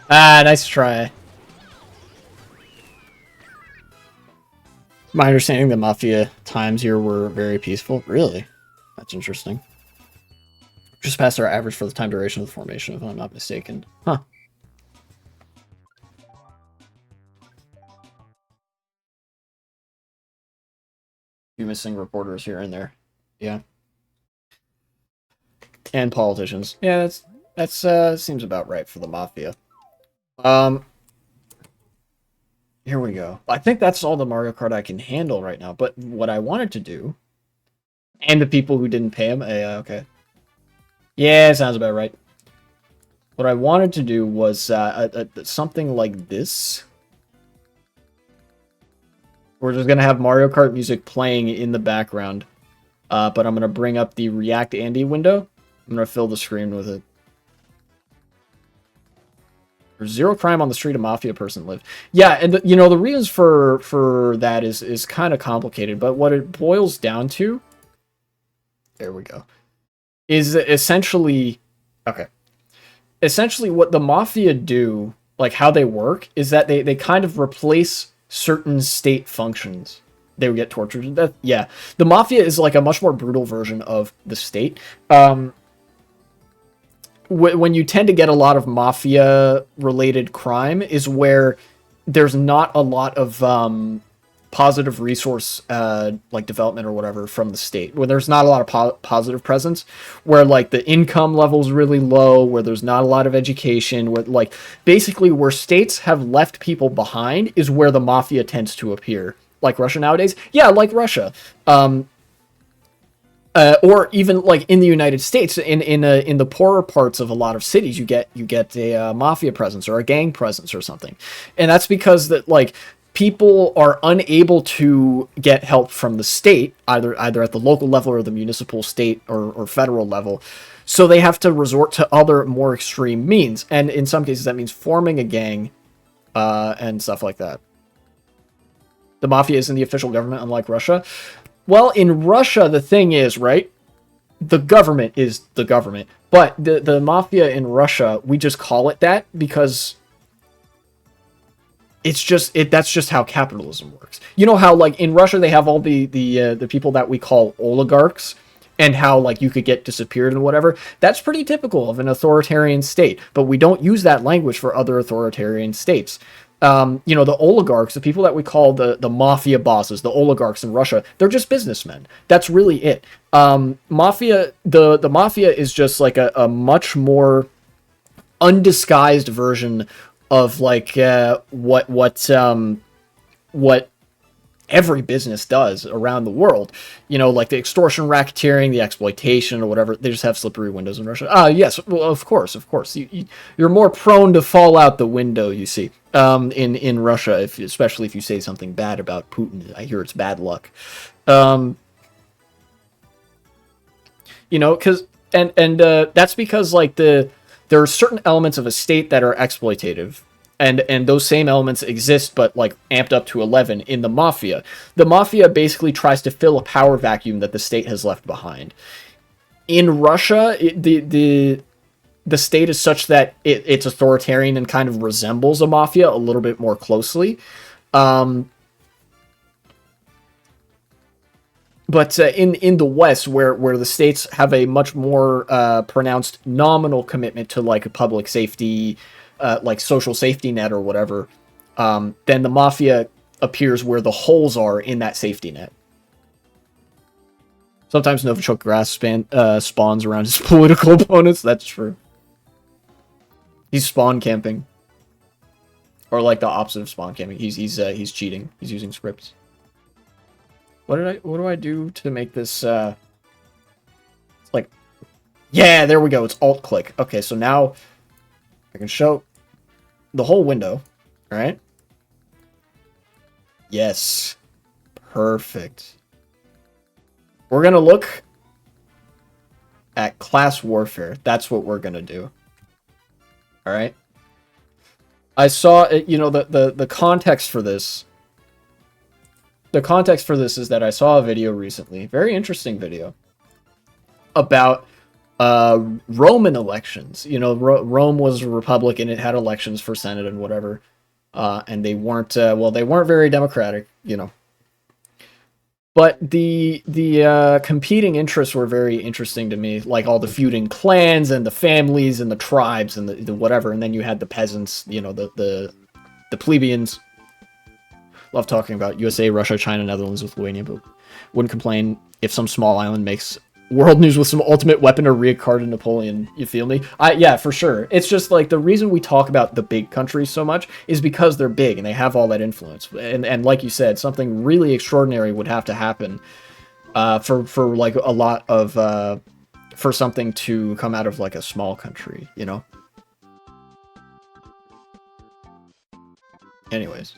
Ah, nice try. My understanding, the Mafia times here were very peaceful. Really? That's interesting. Just past our average for the time duration of the formation, if I'm not mistaken. Huh. Few missing reporters here and there. Yeah. And politicians. Yeah, that's seems about right for the Mafia. Here we go. I think that's all the Mario Kart I can handle right now. But what I wanted to do, and the people who didn't pay him, yeah, okay. Yeah, sounds about right. What I wanted to do was something like this. We're just gonna have Mario Kart music playing in the background, but I'm gonna bring up the React Andy window. I'm gonna fill the screen with it. There's zero crime on the street a Mafia person lived. Yeah, and you know the reasons for that is kind of complicated, but what it boils down to, there we go, is essentially okay. Essentially, what the Mafia do, like how they work, is that they kind of replace certain state functions. They would get tortured to death. Yeah, the Mafia is like a much more brutal version of the state. When you tend to get a lot of Mafia-related crime is where there's not a lot of positive resource like development or whatever from the state, where there's not a lot of positive presence, where like the income level's really low, where there's not a lot of education, where like basically where states have left people behind is where the Mafia tends to appear. Like Russia nowadays? Yeah, like Russia. Or even like in the United States, in the poorer parts of a lot of cities, you get a Mafia presence or a gang presence or something, and that's because that like people are unable to get help from the state, either at the local level or the municipal, state, or federal level. So they have to resort to other more extreme means. And in some cases, that means forming a gang and stuff like that. The Mafia isn't the official government, unlike Russia. Well, in Russia, the thing is, right? The government is the government. But the Mafia in Russia, we just call it that because that's just how capitalism works. You know how like in Russia they have all the people that we call oligarchs, and how like you could get disappeared and whatever. That's pretty typical of an authoritarian state, but we don't use that language for other authoritarian states. You know, the oligarchs, the people that we call the mafia bosses, the oligarchs in Russia, they're just businessmen. That's really it. Mafia, the mafia is just like a much more undisguised version of like what every business does around the world. You know, like the extortion, racketeering, the exploitation, or whatever. They just have slippery windows in Russia. Ah, yes, well, of course. You're more prone to fall out the window, you see, in Russia, especially if you say something bad about Putin. I hear it's bad luck. You know, because and that's because like there are certain elements of a state that are exploitative. And those same elements exist, but like amped up to 11 in the Mafia. The Mafia basically tries to fill a power vacuum that the state has left behind. In Russia, the state is such that it's authoritarian and kind of resembles a mafia a little bit more closely. But in the West, where the states have a much more pronounced nominal commitment to like a public safety, like social safety net or whatever, then the Mafia appears where the holes are in that safety net. Sometimes Novichok grass spawns around his political opponents. That's true. He's spawn camping, or like the opposite of spawn camping. He's cheating. He's using scripts. What do I do to make this? Like, yeah, there we go. It's alt click. Okay, so now I can show the whole window, right? Yes. Perfect. We're going to look at class warfare. That's what we're going to do. All right? I saw, you know, the context for this. The context for this is that I saw a video recently, very interesting video, about Roman elections. You know, Rome was a republic and it had elections for Senate and whatever. And they weren't, well, they weren't very democratic, you know. But the competing interests were very interesting to me, like all the feuding clans and the families and the tribes and the whatever. And then you had the peasants, you know, the plebeians. Love talking about USA, Russia, China, Netherlands, Lithuania, but wouldn't complain if some small island makes world news with some ultimate weapon or reincarnated Napoleon. You feel me? Yeah, for sure. It's just like the reason we talk about the big countries so much is because they're big and they have all that influence. And like you said, something really extraordinary would have to happen for like a lot of for something to come out of like a small country, you know? Anyways.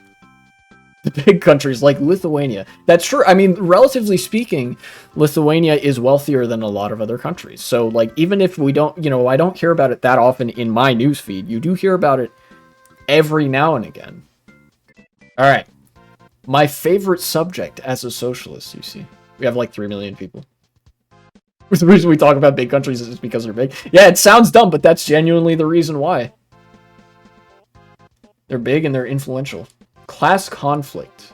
The big countries like Lithuania. That's true. I mean, relatively speaking, Lithuania is wealthier than a lot of other countries. So, like, even if we don't, you know, I don't hear about it that often in my newsfeed, you do hear about it every now and again. All right. My favorite subject as a socialist, you see. We have like 3 million people. The reason we talk about big countries is because they're big. Yeah, it sounds dumb, but that's genuinely the reason why. They're big and they're influential. Class conflict.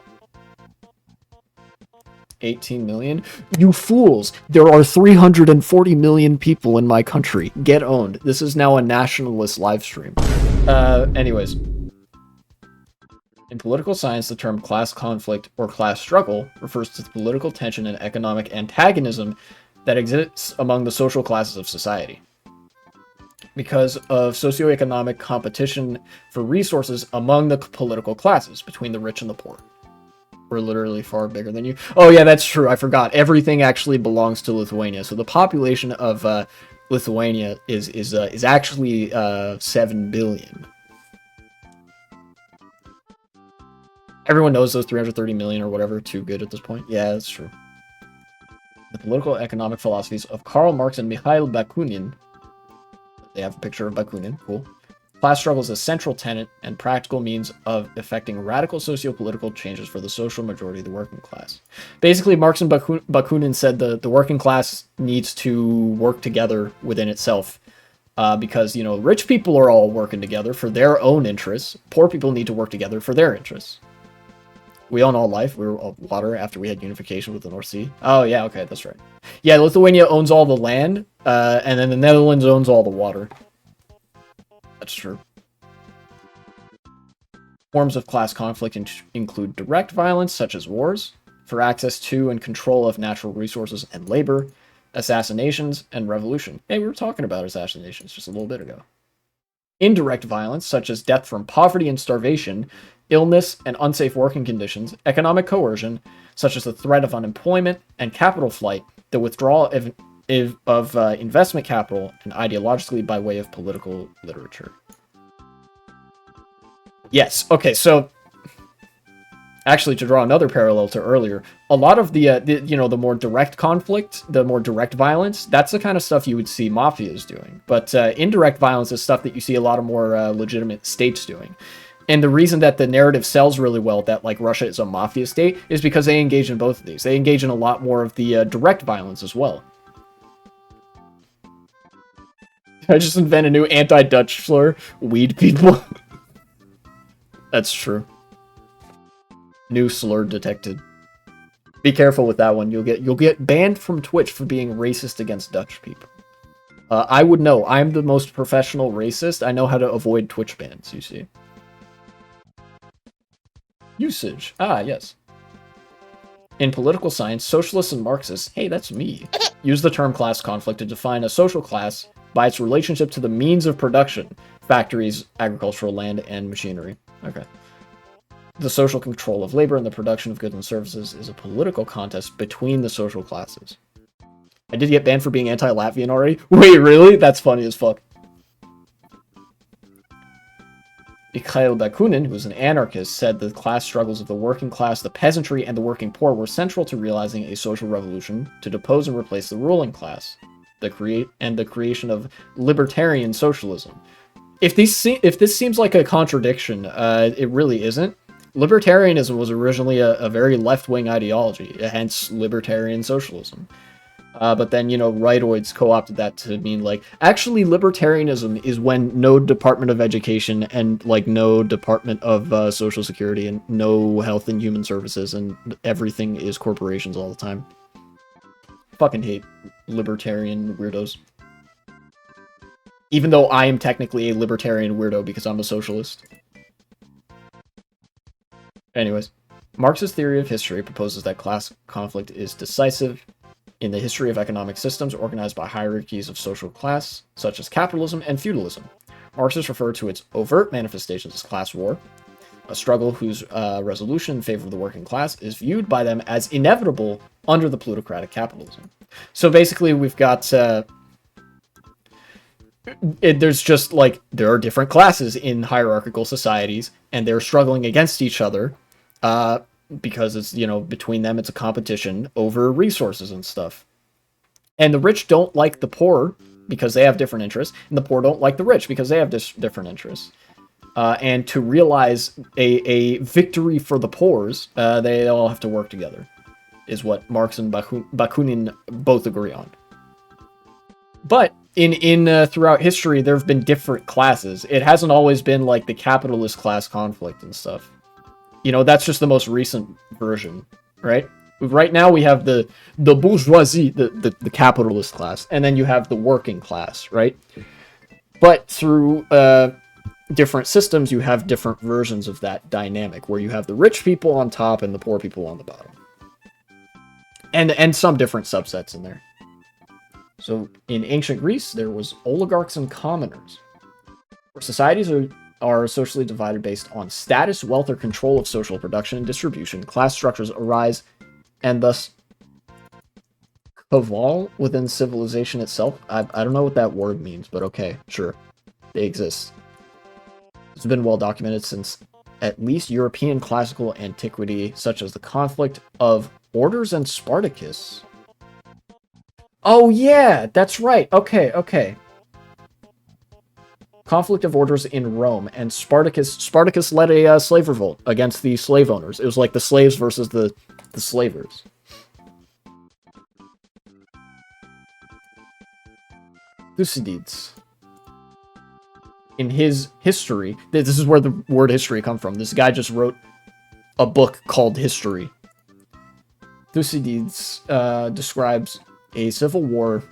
18 million? You fools! There are 340 million people in my country. Get owned. This is now a nationalist live stream. Anyways. In political science, the term class conflict or class struggle refers to the political tension and economic antagonism that exists among the social classes of society. Because of socioeconomic competition for resources among the political classes, between the rich and the poor. We're literally far bigger than you. Oh yeah, that's true. I forgot. Everything actually belongs to Lithuania. So the population of Lithuania is actually 7 billion. Everyone knows those 330 million or whatever. Too good at this point. Yeah, that's true. The political economic philosophies of Karl Marx and Mikhail Bakunin. They have a picture of Bakunin. Cool. Class struggle is a central tenet and practical means of effecting radical socio-political changes for the social majority of the working class. Basically, Marx and Bakunin said the working class needs to work together within itself because, you know, rich people are all working together for their own interests. Poor people need to work together for their interests. We own all life. We were all water after we had unification with the North Sea. Oh, yeah, okay, that's right. Yeah, Lithuania owns all the land, and then the Netherlands owns all the water. That's true. Forms of class conflict include direct violence, such as wars, for access to and control of natural resources and labor, assassinations, and revolution. Hey, we were talking about assassinations just a little bit ago. Indirect violence, such as death from poverty and starvation, illness and unsafe working conditions, economic coercion, such as the threat of unemployment and capital flight, the withdrawal of investment capital, and ideologically by way of political literature. Yes, okay, so actually, to draw another parallel to earlier, a lot of the more direct conflict, the more direct violence, that's the kind of stuff you would see mafias doing. But indirect violence is stuff that you see a lot of more legitimate states doing. And the reason that the narrative sells really well that, like, Russia is a mafia state is because they engage in both of these. They engage in a lot more of the direct violence as well. I just invent a new anti-Dutch slur. Weed people. That's true. New slur detected. Be careful with that one. You'll get banned from Twitch for being racist against Dutch people. I would know. I'm the most professional racist. I know how to avoid Twitch bans, you see. Usage. Ah, yes. In political science, socialists and Marxists, hey, that's me, use the term class conflict to define a social class by its relationship to the means of production, factories, agricultural land, and machinery. Okay. The social control of labor and the production of goods and services is a political contest between the social classes. I did get banned for being anti-Latvian already? Wait, really? That's funny as fuck. Mikhail Bakunin, who was an anarchist, said the class struggles of the working class, the peasantry, and the working poor were central to realizing a social revolution to depose and replace the ruling class, the creation of libertarian socialism. If this seems like a contradiction, it really isn't. Libertarianism was originally a very left-wing ideology, hence libertarian socialism. But then, rightoids co-opted that to mean, like, actually libertarianism is when no Department of Education and, like, no Department of Social Security and no Health and Human Services and everything is corporations all the time. Fucking hate libertarian weirdos. Even though I am technically a libertarian weirdo because I'm a socialist. Anyways, Marx's theory of history proposes that class conflict is decisive in the history of economic systems organized by hierarchies of social class, such as capitalism and feudalism. Marxists refer to its overt manifestations as class war, a struggle whose resolution in favor of the working class is viewed by them as inevitable under the plutocratic capitalism. So basically, we've got... there's just, like, there are different classes in hierarchical societies, and they're struggling against each other, because it's, between them, it's a competition over resources and stuff. And the rich don't like the poor because they have different interests, and the poor don't like the rich because they have different interests. And to realize a victory for the poors, they all have to work together, is what Marx and Bakunin both agree on. But in throughout history, there have been different classes. It hasn't always been like the capitalist class conflict and stuff. That's just the most recent version, right? Right now we have the bourgeoisie, the capitalist class, and then you have the working class, right? But through different systems, you have different versions of that dynamic, where you have the rich people on top and the poor people on the bottom. And some different subsets in there. So in ancient Greece, there was oligarchs and commoners, where societies are socially divided based on status, wealth, or control of social production and distribution. Class structures arise and thus caval within civilization itself. I don't know what that word means, but okay, sure. They exist. It's been well documented since at least European classical antiquity, such as the conflict of orders and Spartacus. Oh yeah, that's right. Okay. Conflict of orders in Rome, and Spartacus led a slave revolt against the slave owners. It was like the slaves versus the slavers. Thucydides. In his history, this is where the word history comes from. This guy just wrote a book called History. Thucydides describes a civil war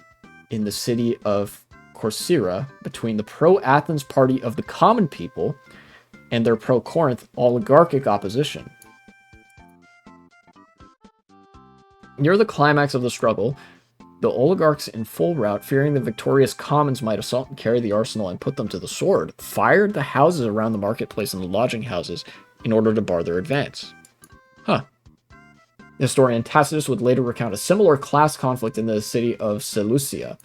in the city of Corcyra between the pro-Athens party of the common people and their pro-Corinth oligarchic opposition. Near the climax of the struggle, the oligarchs in full rout, fearing the victorious commons might assault and carry the arsenal and put them to the sword, fired the houses around the marketplace and the lodging houses in order to bar their advance. Huh. Historian Tacitus would later recount a similar class conflict in the city of Seleucia,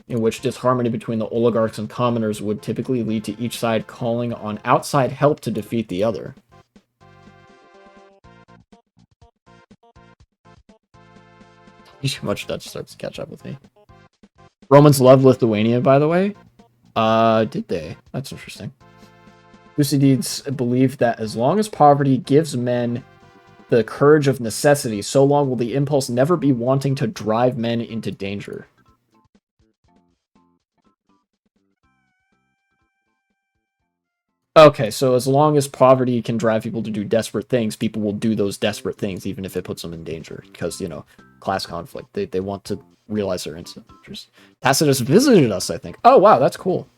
in which disharmony between the oligarchs and commoners would typically lead to each side calling on outside help to defeat the other. Too much Dutch starts to catch up with me. Romans loved Lithuania, by the way. Did they? That's interesting. Thucydides believed that as long as poverty gives men the courage of necessity, so long will the impulse never be wanting to drive men into danger. Okay, so as long as poverty can drive people to do desperate things, people will do those desperate things, even if it puts them in danger. Because, you know, class conflict. They want to realize their interest. Tacitus visited us, I think. Oh, wow, that's cool.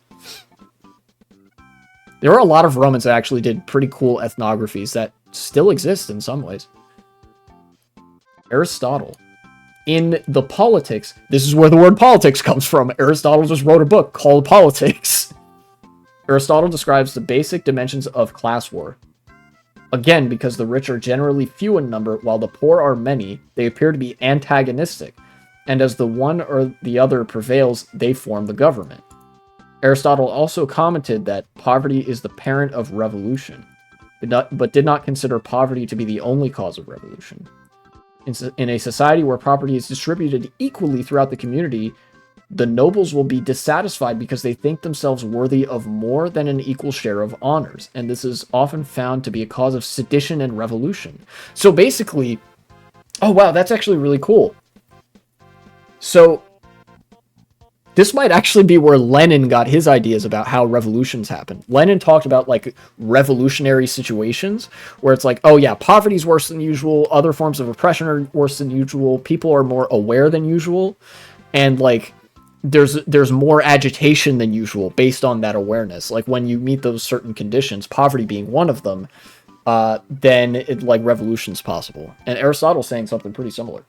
There were a lot of Romans that actually did pretty cool ethnographies that still exist in some ways. Aristotle. In the Politics, this is where the word politics comes from. Aristotle just wrote a book called Politics. Aristotle describes the basic dimensions of class war. Again, because the rich are generally few in number, while the poor are many, they appear to be antagonistic, and as the one or the other prevails, they form the government. Aristotle also commented that poverty is the parent of revolution, but did not consider poverty to be the only cause of revolution. In a society where property is distributed equally throughout the community, the nobles will be dissatisfied because they think themselves worthy of more than an equal share of honors, and this is often found to be a cause of sedition and revolution. So basically, oh wow, that's actually really cool. So this might actually be where Lenin got his ideas about how revolutions happen. Lenin talked about like revolutionary situations where it's like, oh yeah, poverty's worse than usual, other forms of oppression are worse than usual, people are more aware than usual, and like there's more agitation than usual based on that awareness. Like when you meet those certain conditions, poverty being one of them, then it like revolution's possible. And Aristotle's saying something pretty similar.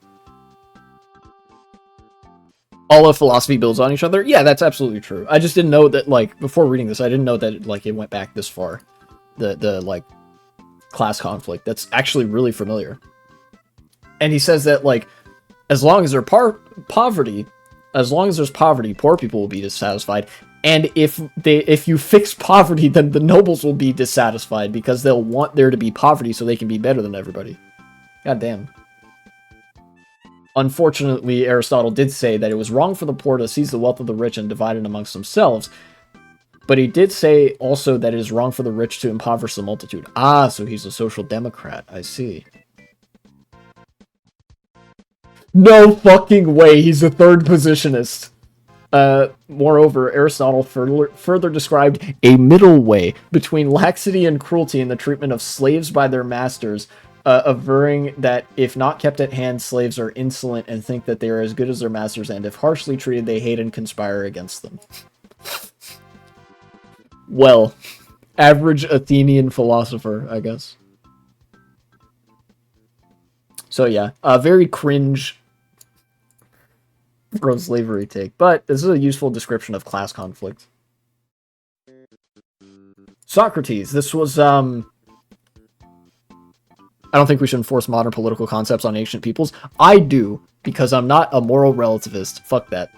All of philosophy builds on each other. Yeah, that's absolutely true. I just didn't know that, like, before reading this, I didn't know that like it went back this far. The like class conflict. That's actually really familiar. And he says that like as long as there's poverty, as long as there's poverty, poor people will be dissatisfied. And if you fix poverty, then the nobles will be dissatisfied because they'll want there to be poverty so they can be better than everybody. God damn. Unfortunately, Aristotle did say that it was wrong for the poor to seize the wealth of the rich and divide it amongst themselves, but he did say also that it is wrong for the rich to impoverish the multitude. Ah, so he's a social democrat. I see. No fucking way, he's a third positionist. Moreover, Aristotle further described a middle way between laxity and cruelty in the treatment of slaves by their masters, averring that if not kept at hand, slaves are insolent and think that they are as good as their masters, and if harshly treated, they hate and conspire against them. Well, average Athenian philosopher, I guess. So yeah, a very cringe pro-slavery take, but this is a useful description of class conflict. Socrates, this was, I don't think we should enforce modern political concepts on ancient peoples. I do, because I'm not a moral relativist. Fuck that.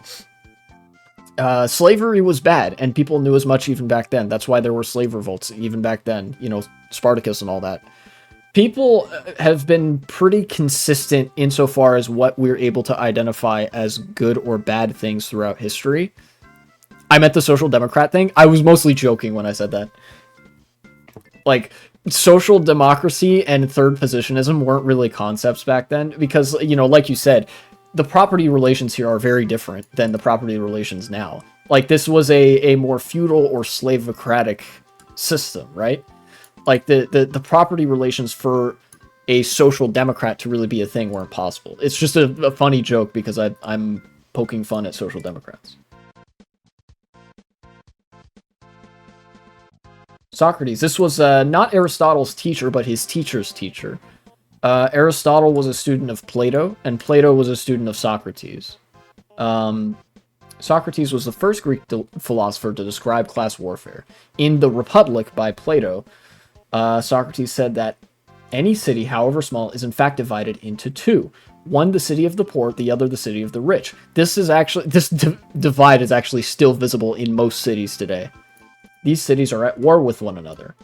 Slavery was bad, and people knew as much even back then. That's why there were slave revolts even back then. You know, Spartacus and all that. People have been pretty consistent insofar as what we're able to identify as good or bad things throughout history. I meant the social democrat thing. I was mostly joking when I said that. Like, social democracy and third positionism weren't really concepts back then because, you know, like you said, the property relations here are very different than the property relations now. Like, this was a more feudal or slavocratic system, right? Like, the property relations for a social democrat to really be a thing weren't possible. It's just a funny joke because I'm poking fun at social democrats. Socrates. This was not Aristotle's teacher, but his teacher's teacher. Aristotle was a student of Plato, and Plato was a student of Socrates. Socrates was the first Greek philosopher to describe class warfare. In The Republic by Plato, Socrates said that any city, however small, is in fact divided into two. One, the city of the poor, the other, the city of the rich. This divide is actually still visible in most cities today. These cities are at war with one another.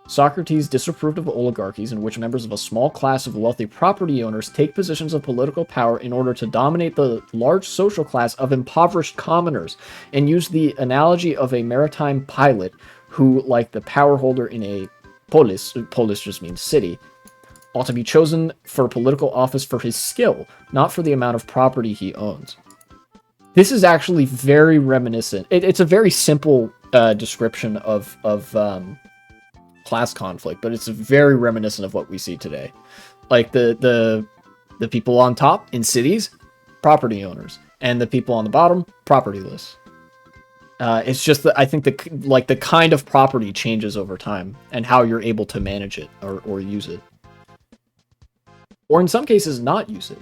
Socrates disapproved of oligarchies in which members of a small class of wealthy property owners take positions of political power in order to dominate the large social class of impoverished commoners, and used the analogy of a maritime pilot who, like the power holder in a polis just means city, ought to be chosen for political office for his skill, not for the amount of property he owns. This is actually very reminiscent. It's a very simple description of class conflict, but it's very reminiscent of what we see today. Like the people on top in cities, property owners, and the people on the bottom, propertyless. It's just that I think the kind of property changes over time and how you're able to manage it or use it, or in some cases not use it.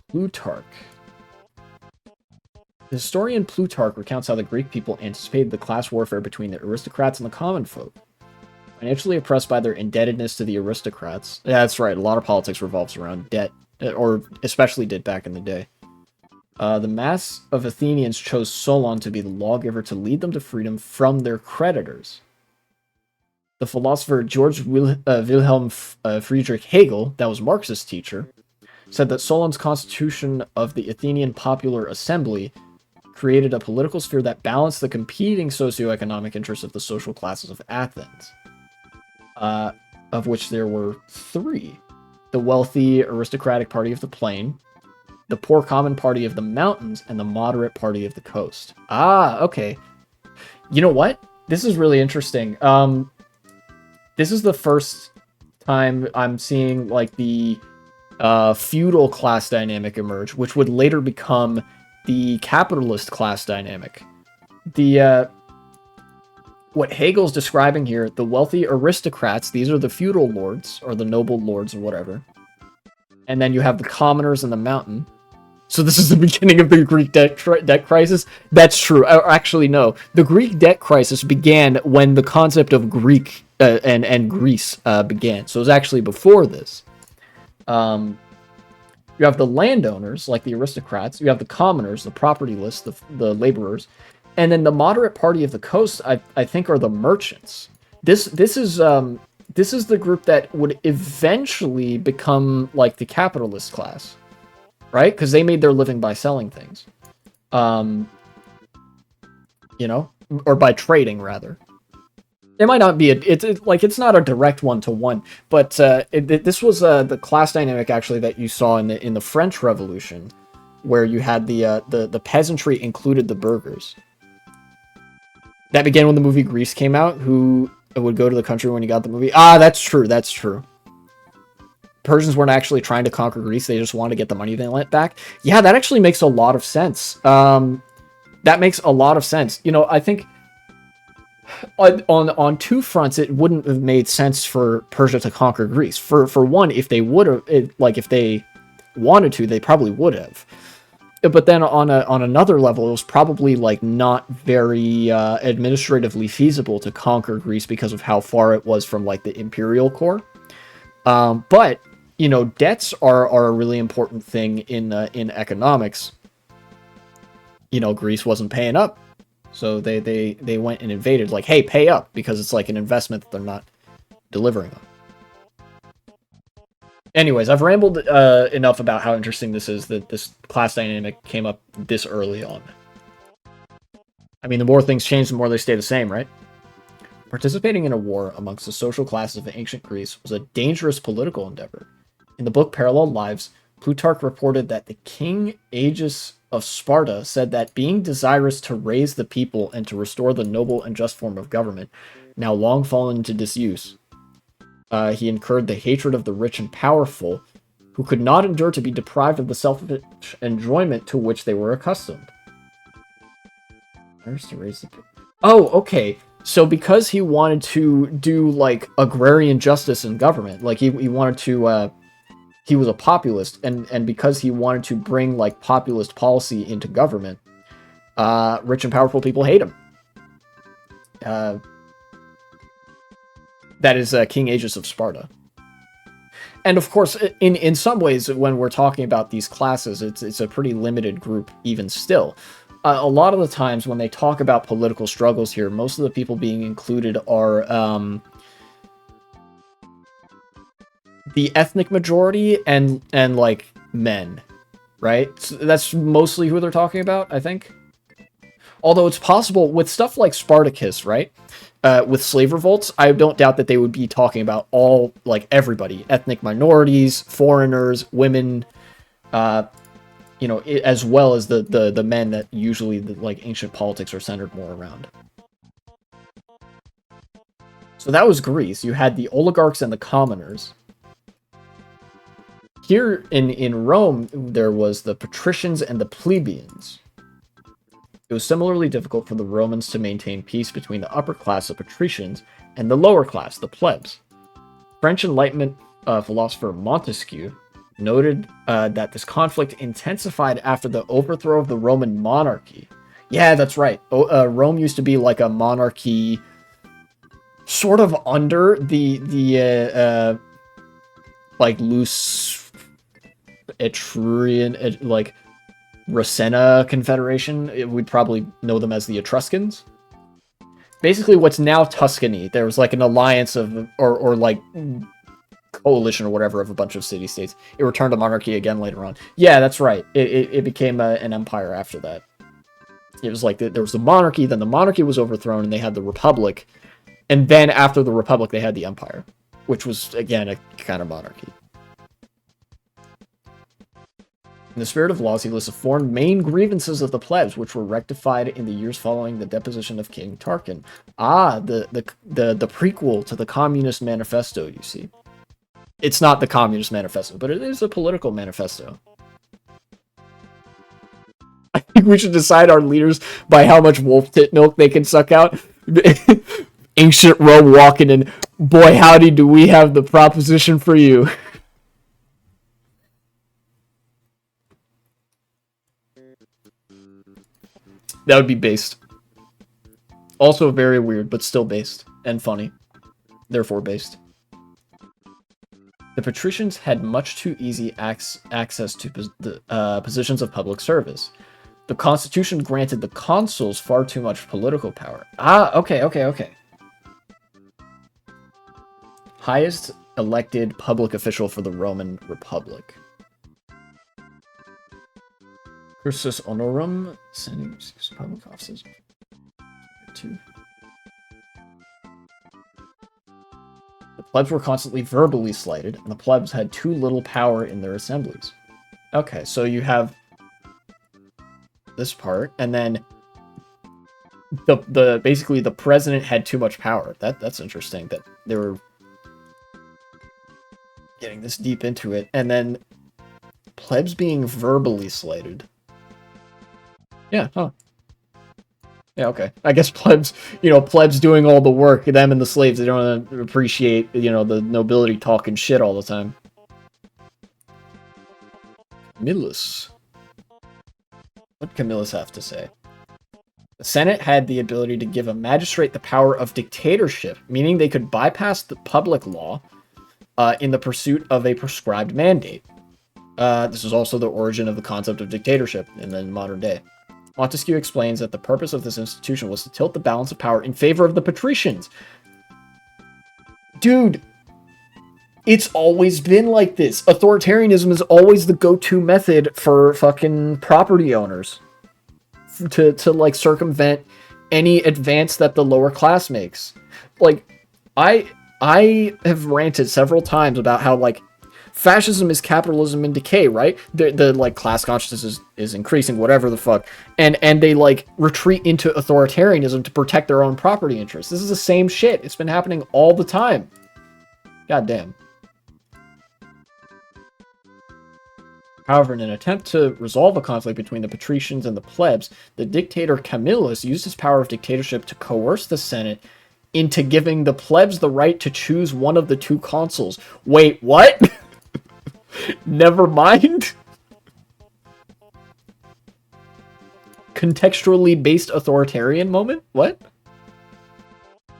Plutarch. The historian Plutarch recounts how the Greek people anticipated the class warfare between the aristocrats and the common folk. Financially oppressed by their indebtedness to the aristocrats. Yeah, that's right, a lot of politics revolves around debt, or especially did back in the day. The mass of Athenians chose Solon to be the lawgiver to lead them to freedom from their creditors. The philosopher George Wilhelm Friedrich Hegel, that was Marx's teacher, said that Solon's constitution of the Athenian Popular Assembly created a political sphere that balanced the competing socioeconomic interests of the social classes of Athens, of which there were three. the wealthy aristocratic party of the plain, the poor common party of the mountains, and the moderate party of the coast. Ah, okay. You know what? This is really interesting. This is the first time I'm seeing like the feudal class dynamic emerge, which would later become the capitalist class dynamic. The what Hegel's describing here, the wealthy aristocrats, these are the feudal lords, or the noble lords, or whatever. And then you have the commoners in the mountain. So this is the beginning of the Greek debt crisis? That's true. Actually, no. The Greek debt crisis began when the concept of Greek and Greece began. So it was actually before this. You have the landowners, like the aristocrats. You have the commoners, the propertyless, the laborers. And then the moderate party of the coast, I think, are the merchants. This is the group that would eventually become like the capitalist class, right? Because they made their living by selling things, you know, or by trading rather. It might not be it's not a direct one-to-one, but this was the class dynamic actually that you saw in the French Revolution, where you had the peasantry included the burghers. That began when the movie Grease came out. Who would go to the country when you got the movie? Ah, that's true. That's true. Persians weren't actually trying to conquer Greece. They just wanted to get the money they lent back. Yeah, that actually makes a lot of sense. That makes a lot of sense. You know, I think on two fronts, it wouldn't have made sense for Persia to conquer Greece. For one, if they would have, if they wanted to, they probably would have. But then on another level, it was probably like not very administratively feasible to conquer Greece because of how far it was from like the imperial core. But you know, debts are a really important thing in economics. You know, Greece wasn't paying up, so they went and invaded. Like, hey, pay up, because it's like an investment that they're not delivering on. Anyways, I've rambled enough about how interesting this is that this class dynamic came up this early on. I mean, the more things change, the more they stay the same, right? Participating in a war amongst the social classes of ancient Greece was a dangerous political endeavor. In the book Parallel Lives, Plutarch reported that the king Agis of Sparta said that being desirous to raise the people and to restore the noble and just form of government, now long fallen into disuse, he incurred the hatred of the rich and powerful, who could not endure to be deprived of the selfish enjoyment to which they were accustomed. Oh, okay. So because he wanted to do, like, agrarian justice in government, like, he wanted to, he was a populist, and because he wanted to bring, like, populist policy into government, rich and powerful people hate him. That is King Agis of Sparta. And of course, in some ways, when we're talking about these classes, it's a pretty limited group even still. A lot of the times when they talk about political struggles here, most of the people being included are the ethnic majority and like men, right? So that's mostly who they're talking about, I think. Although it's possible with stuff like Spartacus, right? With slave revolts, I don't doubt that they would be talking about all, like, everybody. Ethnic minorities, foreigners, women, you know, as well as the men that usually, like, ancient politics are centered more around. So that was Greece. You had the oligarchs and the commoners. Here in Rome, there was the patricians and the plebeians. It was similarly difficult for the Romans to maintain peace between the upper class of patricians and the lower class, the plebs. French Enlightenment philosopher Montesquieu noted that this conflict intensified after the overthrow of the Roman monarchy. Yeah, that's right. Rome used to be like a monarchy sort of under the like loose Etrurian, like Ravenna Confederation. We'd probably know them as the Etruscans. Basically, what's now Tuscany, there was like an alliance of, or like coalition or whatever of a bunch of city-states. It returned to monarchy again later on. Yeah, that's right. It became an empire after that. It was like there was the monarchy, then the monarchy was overthrown, and they had the republic. And then after the republic, they had the empire, which was, again, a kind of monarchy. In the spirit of laws, he lists the four main grievances of the plebs, which were rectified in the years following the deposition of King Tarquin. Ah, the prequel to the Communist Manifesto, you see. It's not the Communist Manifesto, but it is a political manifesto. I think we should decide our leaders by how much wolf tit milk they can suck out. Ancient Rome walking in, boy howdy do we have the proposition for you. That would be based. Also very weird, but still based. And funny. Therefore based. The patricians had much too easy access to positions of public service. The constitution granted the consuls far too much political power. Ah, okay. Highest elected public official for the Roman Republic. Cursus honorum, sending public offices. Two. The plebs were constantly verbally slighted, and the plebs had too little power in their assemblies. Okay, so you have this part, and then basically the president had too much power. That's interesting that they were getting this deep into it, and then plebs being verbally slighted. Yeah, huh. Yeah, okay. I guess plebs, plebs doing all the work, them and the slaves, they don't appreciate, the nobility talking shit all the time. Camillus. What Camillus have to say? The Senate had the ability to give a magistrate the power of dictatorship, meaning they could bypass the public law in the pursuit of a prescribed mandate. This is also the origin of the concept of dictatorship in the modern day. Montesquieu explains that the purpose of this institution was to tilt the balance of power in favor of the patricians. Dude, it's always been like this. Authoritarianism is always the go-to method for fucking property owners to like circumvent any advance that the lower class makes. Like, I have ranted several times about how like fascism is capitalism in decay, right? The like class consciousness is increasing, whatever the fuck, and they like retreat into authoritarianism to protect their own property interests. This is the same shit. It's been happening all the time. God damn. However, in an attempt to resolve a conflict between the patricians and the plebs, the dictator Camillus used his power of dictatorship to coerce the Senate into giving the plebs the right to choose one of the two consuls. Wait, what? Never mind. Contextually based authoritarian moment? What?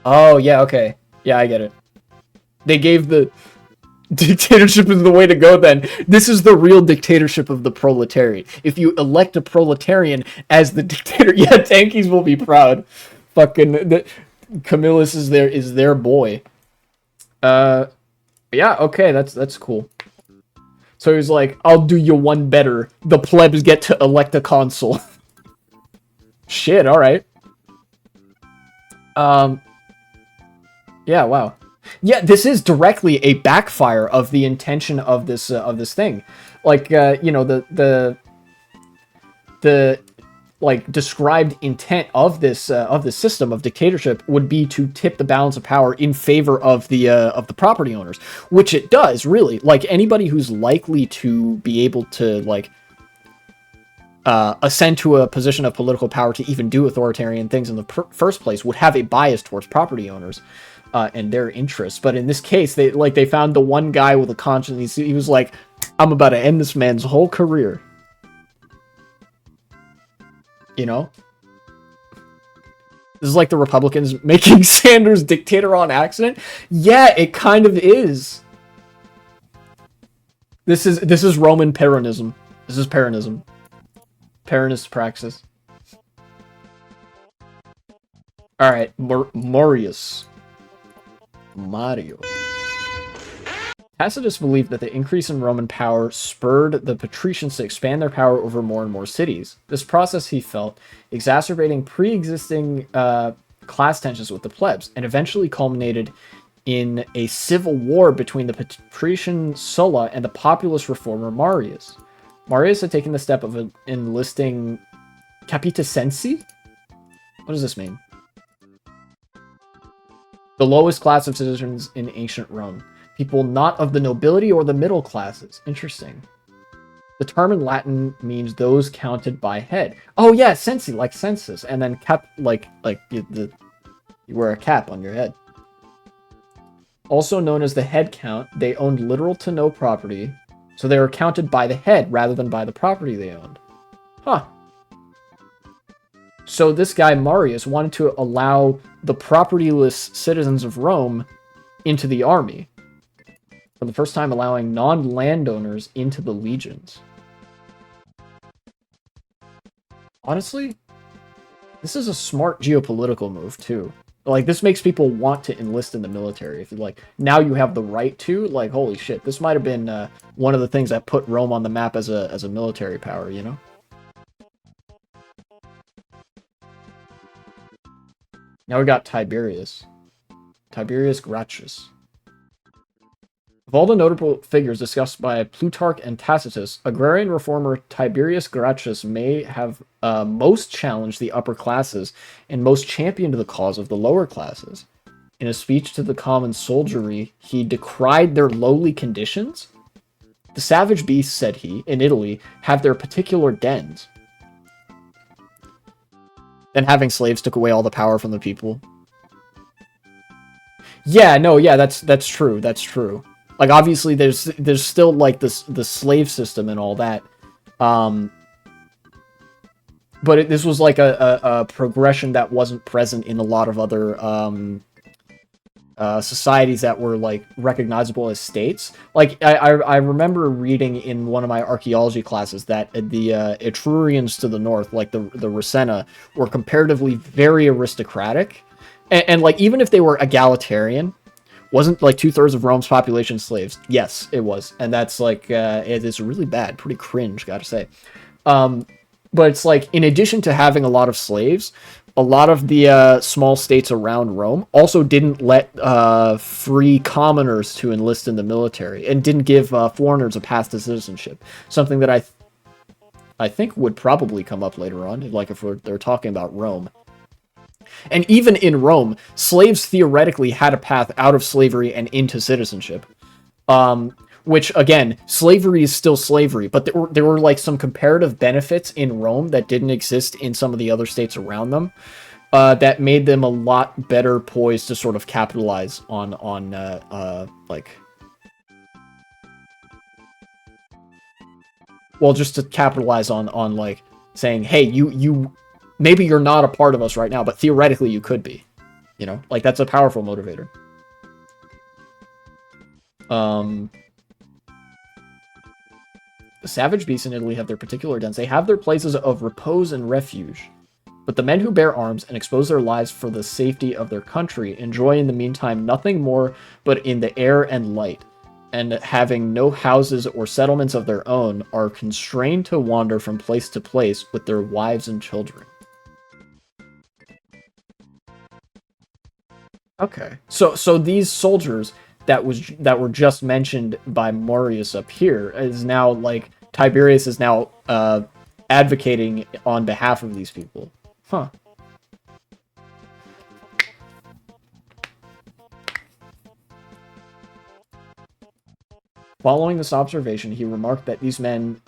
Oh, yeah, okay. Yeah, I get it. They gave the dictatorship is the way to go then. This is the real dictatorship of the proletariat. If you elect a proletarian as the dictator, yeah, tankies will be proud. Fucking Camillus is their boy. Yeah, okay, that's cool. So he's like, I'll do you one better. The plebs get to elect a consul. Shit, alright. Yeah, wow. Yeah, this is directly a backfire of the intention of this thing. Like, the like described intent of this system of dictatorship would be to tip the balance of power in favor of the property owners, which it does really. Like anybody who's likely to be able to like ascend to a position of political power to even do authoritarian things in the first place would have a bias towards property owners and their interests. But in this case, they found the one guy with a conscience. He was like, I'm about to end this man's whole career. You know? This is like the Republicans making Sanders dictator on accident. Yeah, it kind of is. This is Roman Peronism. This is Peronism. Peronist praxis. Alright, Marius. Mario. Tacitus believed that the increase in Roman power spurred the patricians to expand their power over more and more cities. This process, he felt, exacerbating pre-existing class tensions with the plebs, and eventually culminated in a civil war between the patrician Sulla and the populist reformer Marius. Marius had taken the step of enlisting capitacensi? What does this mean? The lowest class of citizens in ancient Rome. People not of the nobility or the middle classes. Interesting. The term in Latin means those counted by head. Oh yeah, censi, like census, and then cap, like you wear a cap on your head. Also known as the head count, they owned little to no property, so they were counted by the head rather than by the property they owned. Huh. So this guy, Marius, wanted to allow the propertyless citizens of Rome into the army. For the first time, allowing non-landowners into the legions. Honestly, this is a smart geopolitical move, too. Like, this makes people want to enlist in the military. If you like, now you have the right to, like, holy shit. This might have been one of the things that put Rome on the map as a military power, you know? Now we got Tiberius. Tiberius Gracchus. Of all the notable figures discussed by Plutarch and Tacitus, agrarian reformer Tiberius Gracchus may have most challenged the upper classes and most championed the cause of the lower classes. In a speech to the common soldiery, he decried their lowly conditions. The savage beasts, said he, in Italy, have their particular dens. Then having slaves took away all the power from the people. Yeah, no, yeah, that's true. That's true. Like, obviously, there's still like the slave system and all that, but this was like a progression that wasn't present in a lot of other societies that were like recognizable as states. Like I remember reading in one of my archaeology classes that the Etrurians to the north, like the Ravenna, were comparatively very aristocratic, and like even if they were egalitarian, wasn't like 2/3 of Rome's population slaves? Yes, it was, and that's like it is really bad, pretty cringe, gotta say. But it's like, in addition to having a lot of slaves, a lot of the small states around Rome also didn't let free commoners to enlist in the military, and didn't give foreigners a path to citizenship. Something that I think would probably come up later on, like if they're talking about Rome. And even in Rome, slaves theoretically had a path out of slavery and into citizenship. Which, again, slavery is still slavery, but there were like some comparative benefits in Rome that didn't exist in some of the other states around them, that made them a lot better poised to sort of capitalize on like, well, just to capitalize on like saying, hey, you maybe you're not a part of us right now, but theoretically you could be, you know, like that's a powerful motivator. The savage beasts in Italy have their particular dens. They have their places of repose and refuge. But the men who bear arms and expose their lives for the safety of their country enjoy in the meantime nothing more but in the air and light, and having no houses or settlements of their own, are constrained to wander from place to place with their wives and children. Okay, so these soldiers that were just mentioned by Marius up here is now like Tiberius is now advocating on behalf of these people. Huh. Following this observation, he remarked that these men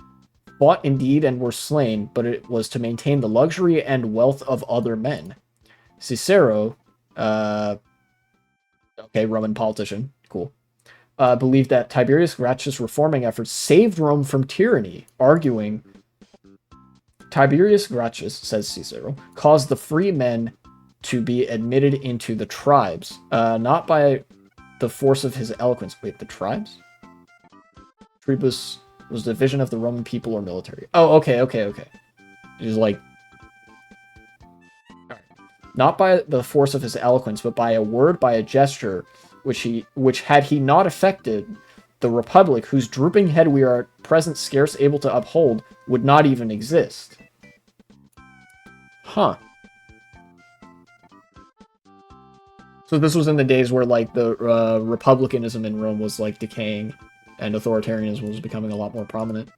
fought indeed and were slain, but it was to maintain the luxury and wealth of other men. Cicero, okay, Roman politician, cool, believed that Tiberius Gracchus' reforming efforts saved Rome from tyranny, arguing, Tiberius Gracchus, says Cicero, caused the free men to be admitted into the tribes, not by the force of his eloquence. Wait, the tribes? Tribus was the division of the Roman people or military. Oh, okay. He's like, not by the force of his eloquence, but by a word, by a gesture, which had he not affected, the republic, whose drooping head we are at present scarce able to uphold, would not even exist. Huh. So this was in the days where, like, the republicanism in Rome was, like, decaying, and authoritarianism was becoming a lot more prominent.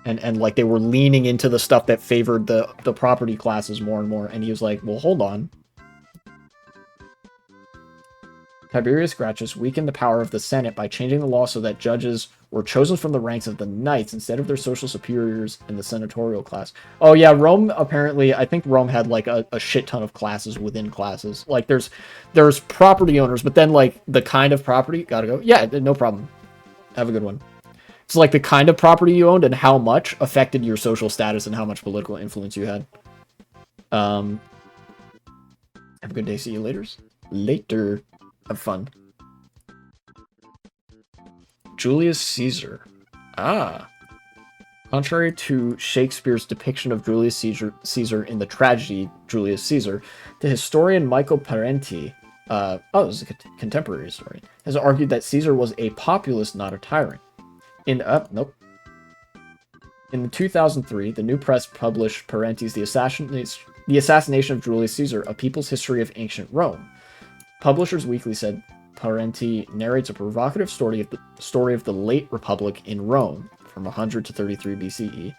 and like they were leaning into the stuff that favored the property classes more and more. And he was like, well, hold on. Tiberius Gracchus weakened the power of the Senate by changing the law so that judges were chosen from the ranks of the knights instead of their social superiors in the senatorial class. Oh yeah, Rome apparently, I think Rome had like a shit ton of classes within classes. Like there's property owners, but then like the kind of property, gotta go. Yeah, no problem. Have a good one. It's like the kind of property you owned and how much affected your social status and how much political influence you had. Have a good day. See you later. Later. Have fun. Julius Caesar. Ah. Contrary to Shakespeare's depiction of Julius Caesar in the tragedy Julius Caesar, the historian Michael Parenti, this is a contemporary historian, has argued that Caesar was a populist, not a tyrant. In 2003, the New Press published Parenti's The Assassination of Julius Caesar, A People's History of Ancient Rome. Publishers Weekly said Parenti narrates a provocative story of the late Republic in Rome from 100 to 33 BCE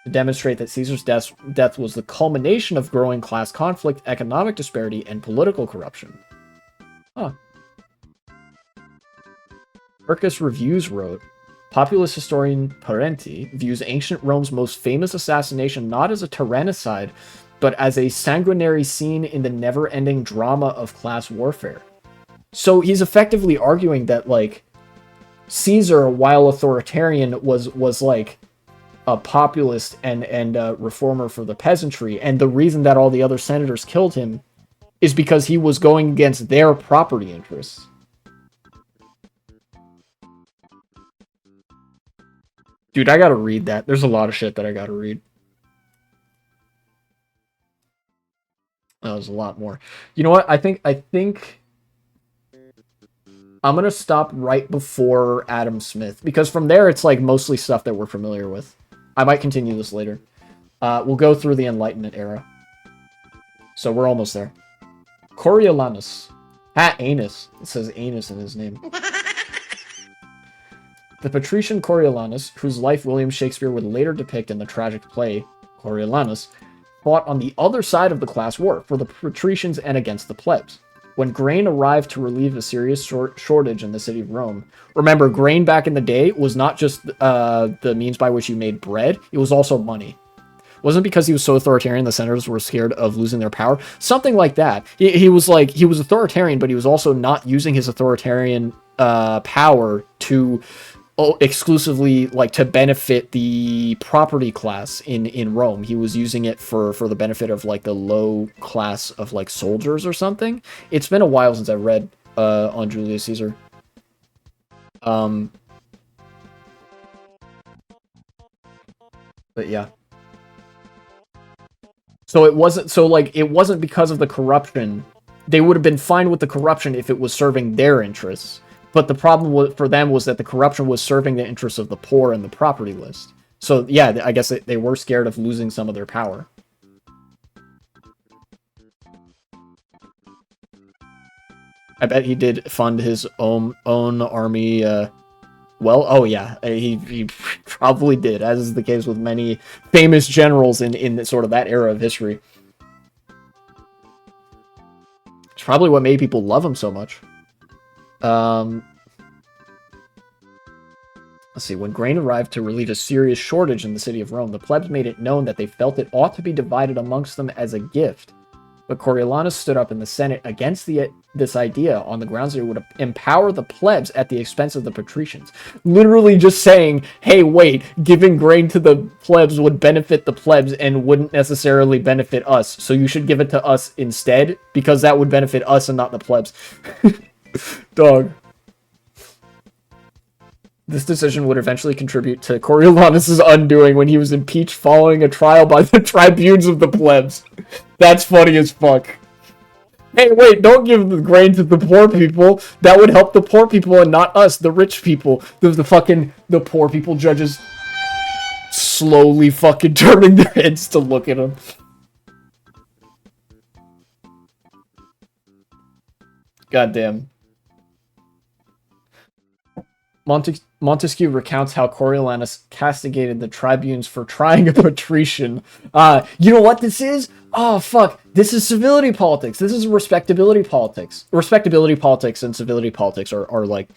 to demonstrate that Caesar's death was the culmination of growing class conflict, economic disparity, and political corruption. Huh. Turkish Reviews wrote, populist historian Parenti views ancient Rome's most famous assassination not as a tyrannicide, but as a sanguinary scene in the never-ending drama of class warfare. So he's effectively arguing that, like, Caesar, while authoritarian, was like a populist and a reformer for the peasantry, and the reason that all the other senators killed him is because he was going against their property interests. Dude, I gotta read that. There's a lot of shit that I gotta read. That was a lot more. You know what? I think I'm gonna stop right before Adam Smith, because from there it's like mostly stuff that we're familiar with. I might continue this later. We'll go through the Enlightenment era. So we're almost there. Coriolanus. Anus. It says anus in his name. The patrician Coriolanus, whose life William Shakespeare would later depict in the tragic play Coriolanus, fought on the other side of the class war, for the patricians and against the plebs. When grain arrived to relieve a serious shortage in the city of Rome, remember, grain back in the day was not just the means by which you made bread, it was also money. It wasn't because he was so authoritarian the senators were scared of losing their power. Something like that. He was authoritarian, but he was also not using his authoritarian power to exclusively like to benefit the property class in Rome. He was using it for the benefit of like the low class of like soldiers or something. It's been a while since I read on Julius Caesar. But yeah. So it wasn't because of the corruption. They would have been fine with the corruption if it was serving their interests. But the problem for them was that the corruption was serving the interests of the poor and the property list. So yeah, I guess they were scared of losing some of their power. I bet he did fund his own army. Well, oh yeah, he probably did, as is the case with many famous generals in sort of that era of history. It's probably what made people love him so much. Let's see. When grain arrived to relieve a serious shortage in the city of Rome, the plebs made it known that they felt it ought to be divided amongst them as a gift. But Coriolanus stood up in the Senate against this idea on the grounds that it would empower the plebs at the expense of the patricians. Literally just saying, hey, wait, giving grain to the plebs would benefit the plebs and wouldn't necessarily benefit us. So you should give it to us instead, because that would benefit us and not the plebs. Dog. This decision would eventually contribute to Coriolanus' undoing when he was impeached following a trial by the tribunes of the plebs. That's funny as fuck. Hey, wait, don't give the grain to the poor people. That would help the poor people and not us, the rich people. The poor people judges slowly fucking turning their heads to look at him. Goddamn. Montesquieu recounts how Coriolanus castigated the tribunes for trying a patrician. You know what this is? Oh, fuck. This is civility politics. This is respectability politics. Respectability politics and civility politics are like...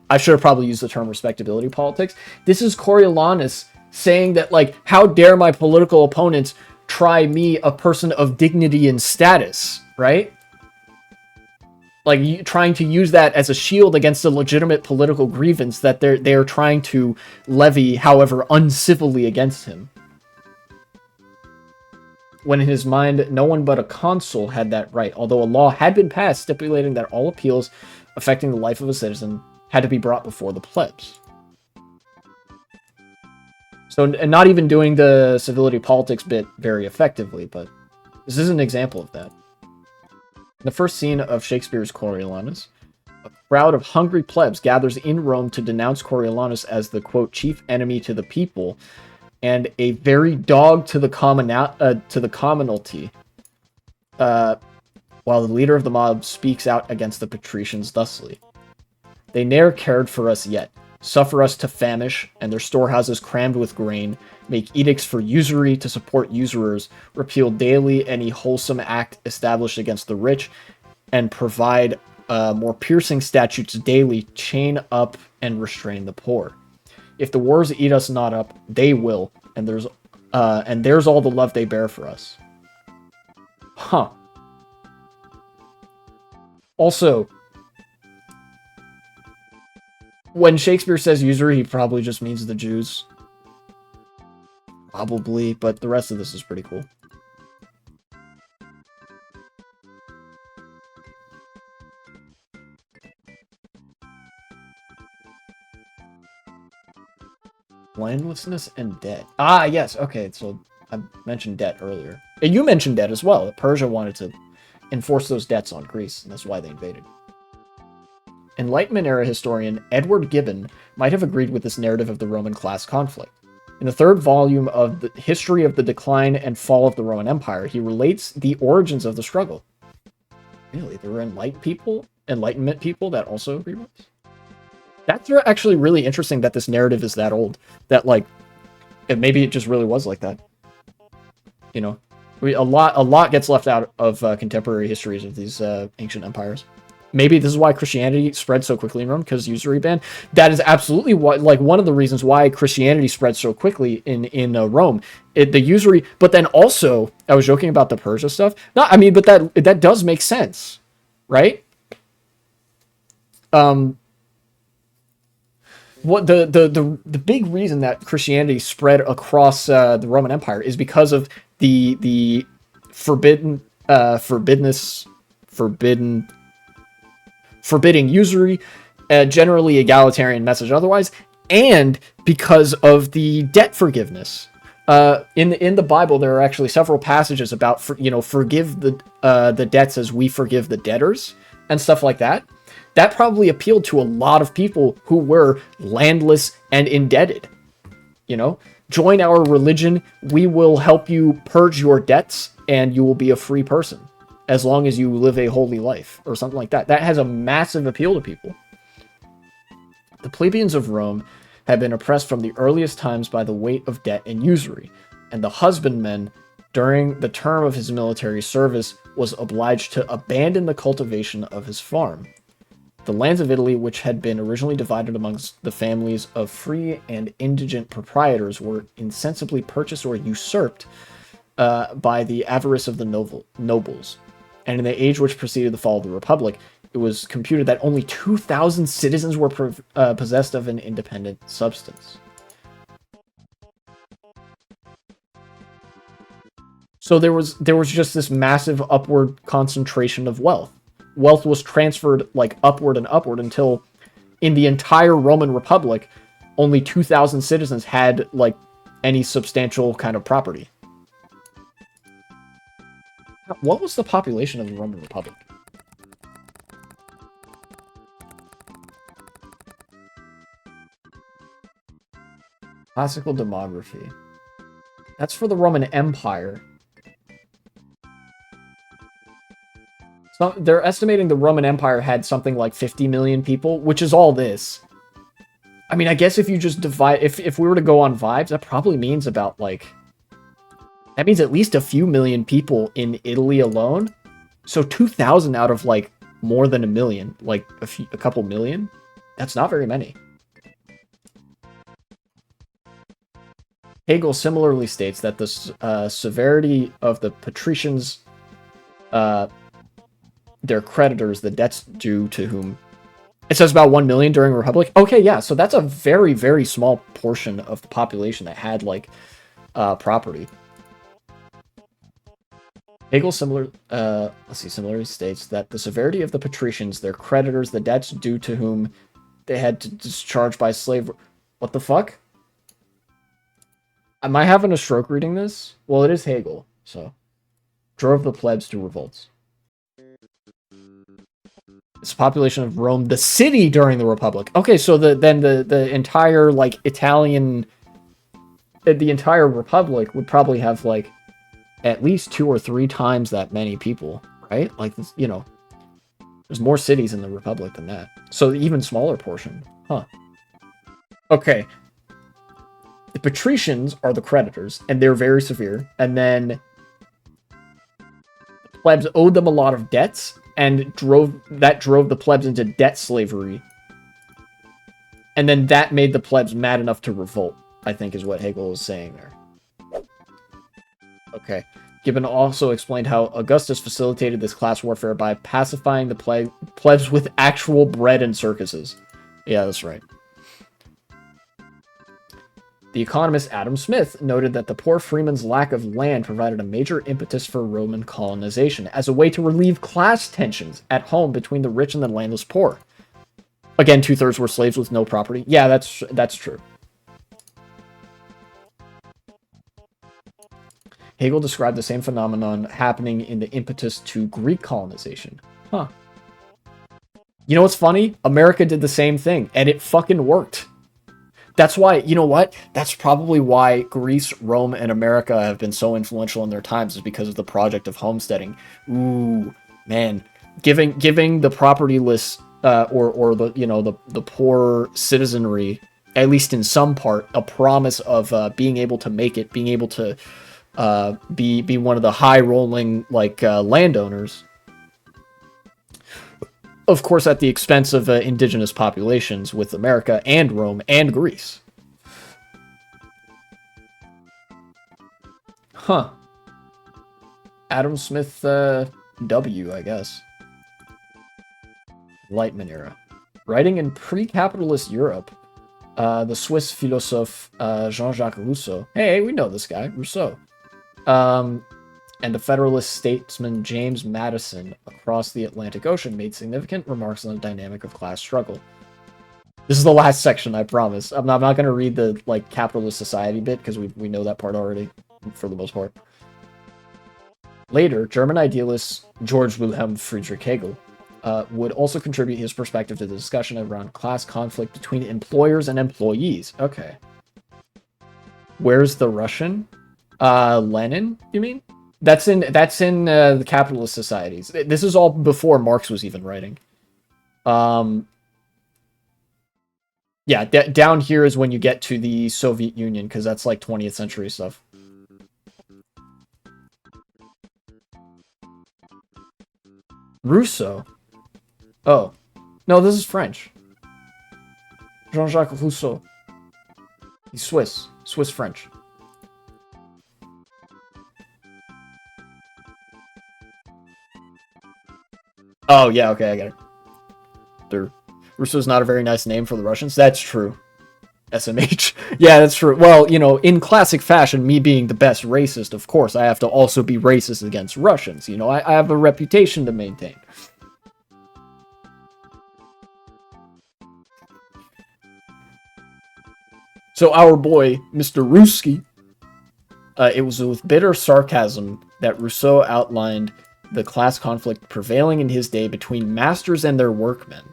I should have probably used the term respectability politics. This is Coriolanus saying that, like, how dare my political opponents try me, a person of dignity and status, right? Like, trying to use that as a shield against a legitimate political grievance that they're trying to levy, however uncivilly, against him. When in his mind, no one but a consul had that right, although a law had been passed stipulating that all appeals affecting the life of a citizen had to be brought before the plebs. So, and not even doing the civility politics bit very effectively, but this is an example of that. In the first scene of Shakespeare's Coriolanus, a crowd of hungry plebs gathers in Rome to denounce Coriolanus as the, quote, chief enemy to the people and a very dog to the commonalty, while the leader of the mob speaks out against the patricians thusly. They ne'er cared for us yet, suffer us to famish, and their storehouses crammed with grain, make edicts for usury to support usurers, repeal daily any wholesome act established against the rich, and provide more piercing statutes daily, chain up and restrain the poor. If the wars eat us not up, they will, and there's all the love they bear for us. Huh. Also, when Shakespeare says usury, he probably just means the Jews. Probably, but the rest of this is pretty cool. Landlessness and debt. Ah, yes, okay, so I mentioned debt earlier. And you mentioned debt as well. Persia wanted to enforce those debts on Greece, and that's why they invaded. Enlightenment-era historian Edward Gibbon might have agreed with this narrative of the Roman class conflict. In the third volume of the History of the Decline and Fall of the Roman Empire, he relates the origins of the struggle. Really? There were Enlightenment people that also agreed with this? That's actually really interesting that this narrative is that old. That, like, maybe it just really was like that. You know? A lot gets left out of contemporary histories of these ancient empires. Maybe this is why Christianity spread so quickly in Rome, because usury ban. That is absolutely what, like, one of the reasons why Christianity spread so quickly in Rome. The usury, but then also, I was joking about the Persia stuff. No, I mean, but that does make sense, right? What the big reason that Christianity spread across the Roman Empire is because of the forbidding usury, generally egalitarian message otherwise, and because of the debt forgiveness. In the Bible, there are actually several passages about forgive the debts as we forgive the debtors and stuff like that. That probably appealed to a lot of people who were landless and indebted. You know, join our religion. We will help you purge your debts, and you will be a free person as long as you live a holy life, or something like that. That has a massive appeal to people. The plebeians of Rome had been oppressed from the earliest times by the weight of debt and usury, and the husbandman, during the term of his military service, was obliged to abandon the cultivation of his farm. The lands of Italy, which had been originally divided amongst the families of free and indigent proprietors, were insensibly purchased or usurped by the avarice of the nobles. And in the age which preceded the fall of the Republic, it was computed that only 2,000 citizens were possessed of an independent substance. So there was just this massive upward concentration of wealth. Wealth was transferred like upward and upward until in the entire Roman Republic, only 2,000 citizens had like any substantial kind of property. What was the population of the Roman Republic? Classical demography. That's for the Roman Empire. So they're estimating the Roman Empire had something like 50 million people, which is all this. I mean, I guess if you just divide, if we were to go on vibes, that probably means about like, that means at least a few million people in Italy alone. So 2,000 out of like more than a million, like a couple million. That's not very many. Hegel similarly states that the severity of the patricians, their creditors, the debts due to whom. It says about 1 million during Republic. Okay, yeah, so that's a very, very small portion of the population that had, like, property. Hegel similarly states that the severity of the patricians, their creditors, the debts due to whom they had to discharge by slave... What the fuck? Am I having a stroke reading this? Well, it is Hegel, so... Drove the plebs to revolts. It's the population of Rome, the city during the Republic. Okay, so then the entire, like, Italian... The entire Republic would probably have, like, at least 2 or 3 times that many people, right? Like, you know, there's more cities in the Republic than that. So even smaller portion. Huh. Okay. The patricians are the creditors, and they're very severe. And then the plebs owed them a lot of debts, and drove the plebs into debt slavery. And then that made the plebs mad enough to revolt, I think is what Hegel is saying there. Okay. Gibbon also explained how Augustus facilitated this class warfare by pacifying the plebs with actual bread and circuses. Yeah, that's right. The economist Adam Smith noted that the poor freeman's lack of land provided a major impetus for Roman colonization as a way to relieve class tensions at home between the rich and the landless poor. Again, 2/3 were slaves with no property. Yeah, that's true. Hegel described the same phenomenon happening in the impetus to Greek colonization. Huh. You know what's funny? America did the same thing, and it fucking worked. That's why, you know what? That's probably why Greece, Rome, and America have been so influential in their times, is because of the project of homesteading. Ooh, man. Giving the propertyless, or the, you know, the poor citizenry, at least in some part, a promise of being able to make it, being able to be one of the high-rolling, like, landowners. Of course, at the expense of indigenous populations with America and Rome and Greece. Huh. Adam Smith, W, I guess. Enlightenment era. Writing in pre-capitalist Europe, the Swiss philosophe Jean-Jacques Rousseau. Hey, we know this guy, Rousseau. And the Federalist statesman James Madison across the Atlantic Ocean made significant remarks on the dynamic of class struggle. This is the last section, I promise. I'm not going to read the, like, capitalist society bit, because we know that part already, for the most part. Later, German idealist George Wilhelm Friedrich Hegel would also contribute his perspective to the discussion around class conflict between employers and employees. Okay. Where's the Russian? Lenin, you mean? That's in the capitalist societies. This is all before Marx was even writing. Yeah, down here is when you get to the Soviet Union, because that's like 20th century stuff. Rousseau? Oh. No, this is French. Jean-Jacques Rousseau. He's Swiss. Swiss-French. Oh, yeah, okay, I get it. Rousseau's not a very nice name for the Russians. That's true. SMH. Yeah, that's true. Well, you know, in classic fashion, me being the best racist, of course, I have to also be racist against Russians. You know, I have a reputation to maintain. So our boy, Mr. Ruski, it was with bitter sarcasm that Rousseau outlined the class conflict prevailing in his day between masters and their workmen.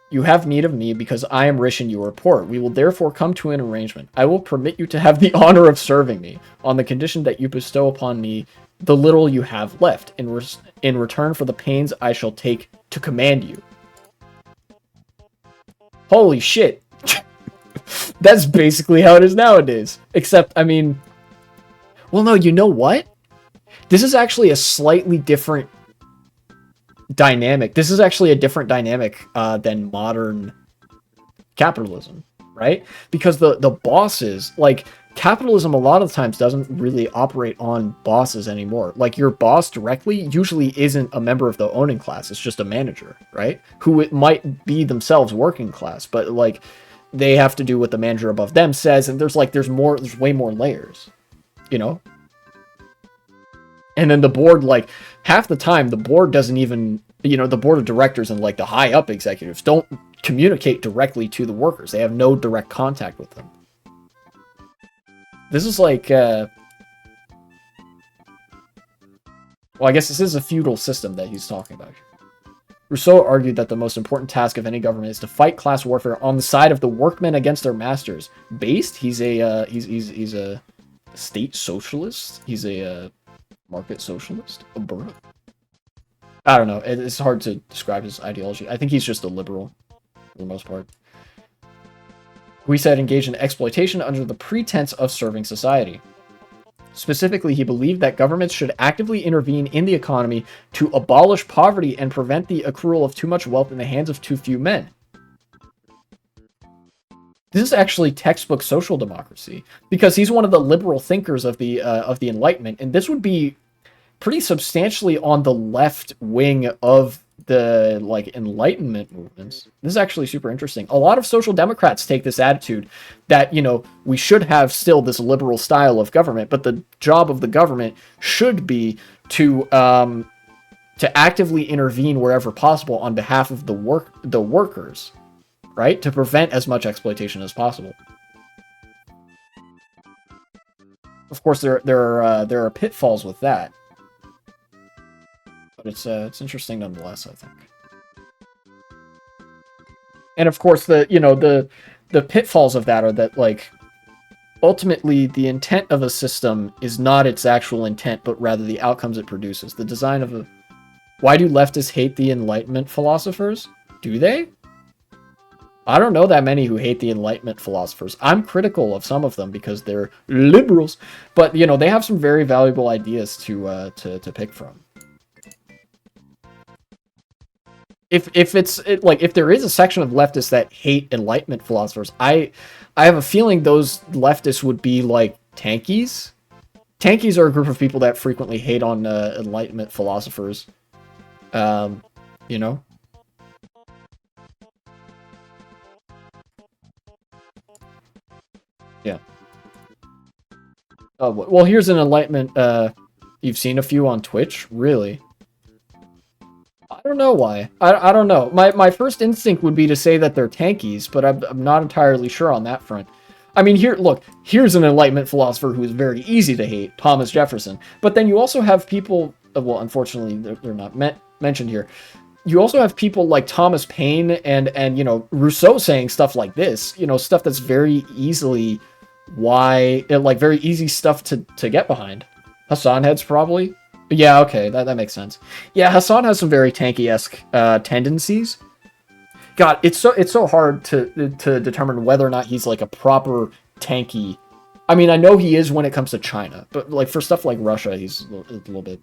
You have need of me because I am rich and you are poor. We will therefore come to an arrangement. I will permit you to have the honor of serving me, on the condition that you bestow upon me the little you have left, in return for the pains I shall take to command you. Holy shit. That's basically how it is nowadays. Except, I mean, well, no, you know what? This is actually a slightly different dynamic. This is actually a different dynamic than modern capitalism, right? Because the bosses, like, capitalism a lot of times doesn't really operate on bosses anymore. Like, your boss directly usually isn't a member of the owning class. It's just a manager, right? Who it might be themselves working class, but like they have to do what the manager above them says, and there's way more layers, you know? And then the board, like, half the time the board doesn't even, you know, the board of directors and like the high up executives don't communicate directly to the workers. They have no direct contact with them. This is like, well, I guess this is a feudal system that he's talking about. Rousseau argued that the most important task of any government is to fight class warfare on the side of the workmen against their masters. Based, he's a state socialist. He's a market socialist. I don't know. It's hard to describe his ideology. I think he's just a liberal for the most part. We said engaged in exploitation under the pretense of serving society. Specifically, he believed that governments should actively intervene in the economy to abolish poverty and prevent the accrual of too much wealth in the hands of too few men. This is actually textbook social democracy, because he's one of the liberal thinkers of the Enlightenment, and this would be pretty substantially on the left wing of the like Enlightenment movements. This is actually super interesting. A lot of social democrats take this attitude that, you know, we should have still this liberal style of government, but the job of the government should be to actively intervene wherever possible on behalf of the workers, right? To prevent as much exploitation as possible. Of course, there are pitfalls with that. But it's interesting nonetheless, I think. And of course, the pitfalls of that are that, like, ultimately the intent of a system is not its actual intent, but rather the outcomes it produces. The design of a... Why do leftists hate the Enlightenment philosophers? Do they? I don't know that many who hate the Enlightenment philosophers. I'm critical of some of them because they're liberals, but, you know, they have some very valuable ideas to pick from. If there is a section of leftists that hate Enlightenment philosophers, I have a feeling those leftists would be like tankies. Tankies are a group of people that frequently hate on Enlightenment philosophers. You know? Yeah. Oh, well, here's an Enlightenment. You've seen a few on Twitch? Really? I don't know why. I don't know. My first instinct would be to say that they're tankies, but I'm not entirely sure on that front. I mean, here's an Enlightenment philosopher who is very easy to hate, Thomas Jefferson. But then you also have people, well, unfortunately, they're not mentioned here. You also have people like Thomas Paine and you know, Rousseau saying stuff like this, you know, stuff that's very easily very easy stuff to get behind. Hassan heads probably. Yeah, okay, that makes sense. Yeah, Hassan has some very tanky-esque tendencies. God, it's so hard to determine whether or not he's like a proper tanky. I mean, I know he is when it comes to China, but like for stuff like Russia, he's a little bit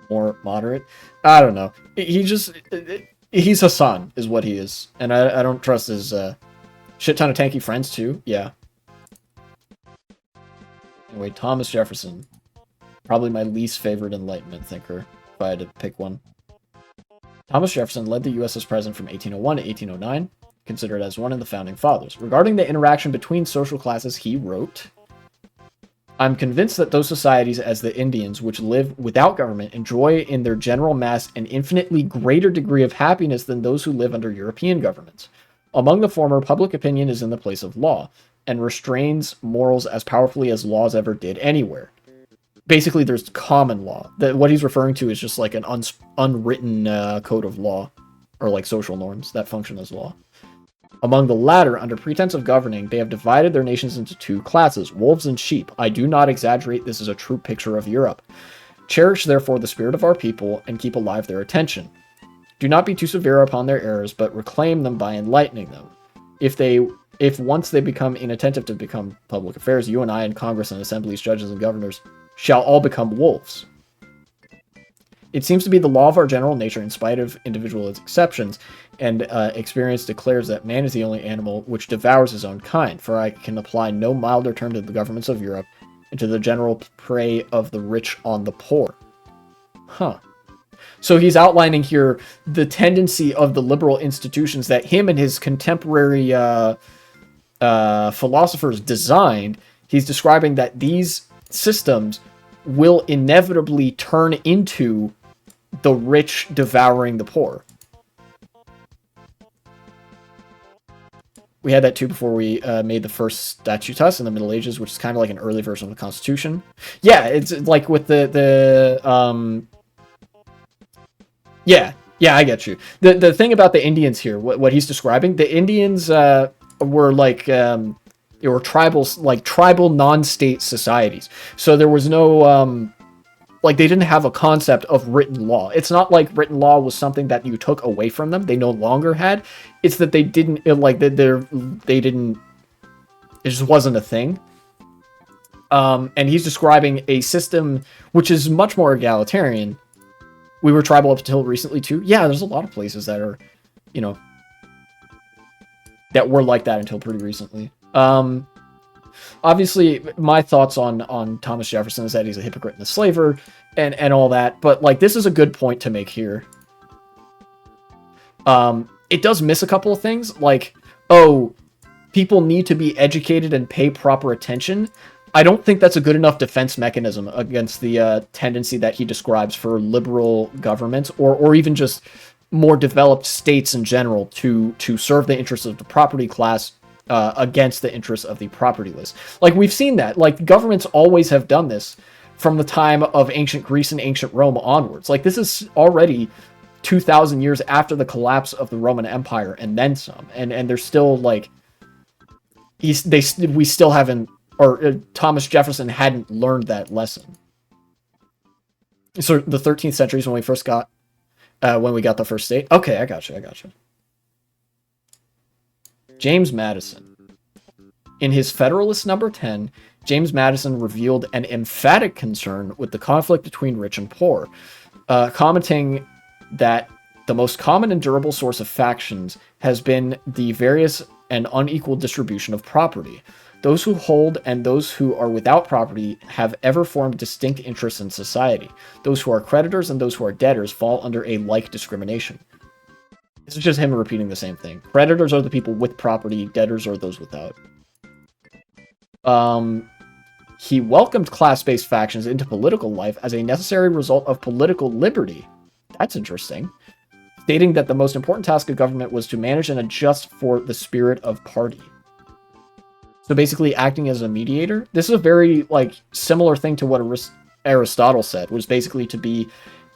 more moderate. I don't know. He's Hassan is what he is, and I don't trust his shit ton of tanky friends too. Yeah. Anyway, Thomas Jefferson. Probably my least favorite Enlightenment thinker, if I had to pick one. Thomas Jefferson led the U.S. as president from 1801 to 1809, considered as one of the founding fathers. Regarding the interaction between social classes, he wrote, I'm convinced that those societies as the Indians, which live without government, enjoy in their general mass an infinitely greater degree of happiness than those who live under European governments. Among the former, public opinion is in the place of law, and restrains morals as powerfully as laws ever did anywhere. Basically, there's common law. What he's referring to is just like an unwritten code of law, or like social norms that function as law. Among the latter, under pretense of governing, they have divided their nations into two classes, wolves and sheep. I do not exaggerate, this is a true picture of Europe. Cherish, therefore, the spirit of our people, and keep alive their attention. Do not be too severe upon their errors, but reclaim them by enlightening them. if once they become inattentive to become public affairs, you and I and Congress and assemblies, judges and governors shall all become wolves. It seems to be the law of our general nature, in spite of individual exceptions, and experience declares that man is the only animal which devours his own kind, for I can apply no milder term to the governments of Europe and to the general prey of the rich on the poor. Huh. So he's outlining here the tendency of the liberal institutions that him and his contemporary philosophers designed. He's describing that these systems will inevitably turn into the rich devouring the poor. We had that too before we made the first statutus in the Middle Ages, which is kind of like an early version of the Constitution. Yeah, it's like with yeah, I get you. The thing about the Indians here, what he's describing, the Indians were like they were tribal non-state societies. So there was no like they didn't have a concept of written law. It's not like written law was something that you took away from them. They no longer had. It's that they didn't they didn't. It just wasn't a thing. And he's describing a system which is much more egalitarian. We were tribal up until recently too. Yeah, there's a lot of places that are, you know, that were like that until pretty recently. Obviously, my thoughts on Thomas Jefferson is that he's a hypocrite and a slaver and all that. But like, this is a good point to make here. It does miss a couple of things, like, oh, people need to be educated and pay proper attention. I don't think that's a good enough defense mechanism against the tendency that he describes for liberal governments or even just more developed states in general to serve the interests of the property class against the interests of the propertyless. Like, we've seen that. Like, governments always have done this from the time of ancient Greece and ancient Rome onwards. Like, this is already 2,000 years after the collapse of the Roman Empire and then some. And they're still, like, we still haven't, or Thomas Jefferson hadn't learned that lesson. So the 13th century is when we first got, when we got the first state. Okay, I got you. James Madison. In his Federalist number 10, James Madison revealed an emphatic concern with the conflict between rich and poor, commenting that the most common and durable source of factions has been the various and unequal distribution of property. Those who hold and those who are without property have ever formed distinct interests in society. Those who are creditors and those who are debtors fall under a like discrimination. This is just him repeating the same thing. Creditors are the people with property, debtors are those without. He welcomed class-based factions into political life as a necessary result of political liberty. That's interesting. Stating that the most important task of government was to manage and adjust for the spirit of party. So basically acting as a mediator. This is a very, like, similar thing to what Aristotle said, was basically to be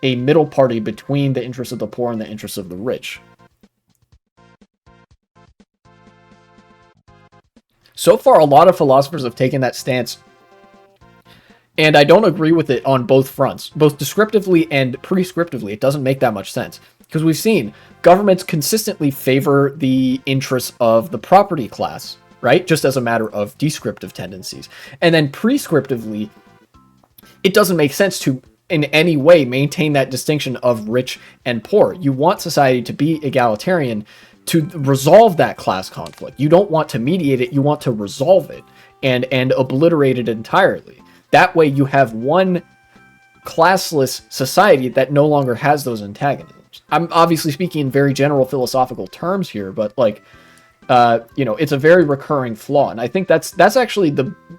a middle party between the interests of the poor and the interests of the rich. So far, a lot of philosophers have taken that stance, and I don't agree with it on both fronts. Both descriptively and prescriptively, it doesn't make that much sense. Because we've seen governments consistently favor the interests of the property class, right? Just as a matter of descriptive tendencies. And then prescriptively, it doesn't make sense to in any way maintain that distinction of rich and poor. You want society to be egalitarian to resolve that class conflict. You don't want to mediate it, you want to resolve it and obliterate it entirely. That way you have one classless society that no longer has those antagonisms. I'm obviously speaking in very general philosophical terms here, but like, you know, it's a very recurring flaw. And I think that's actually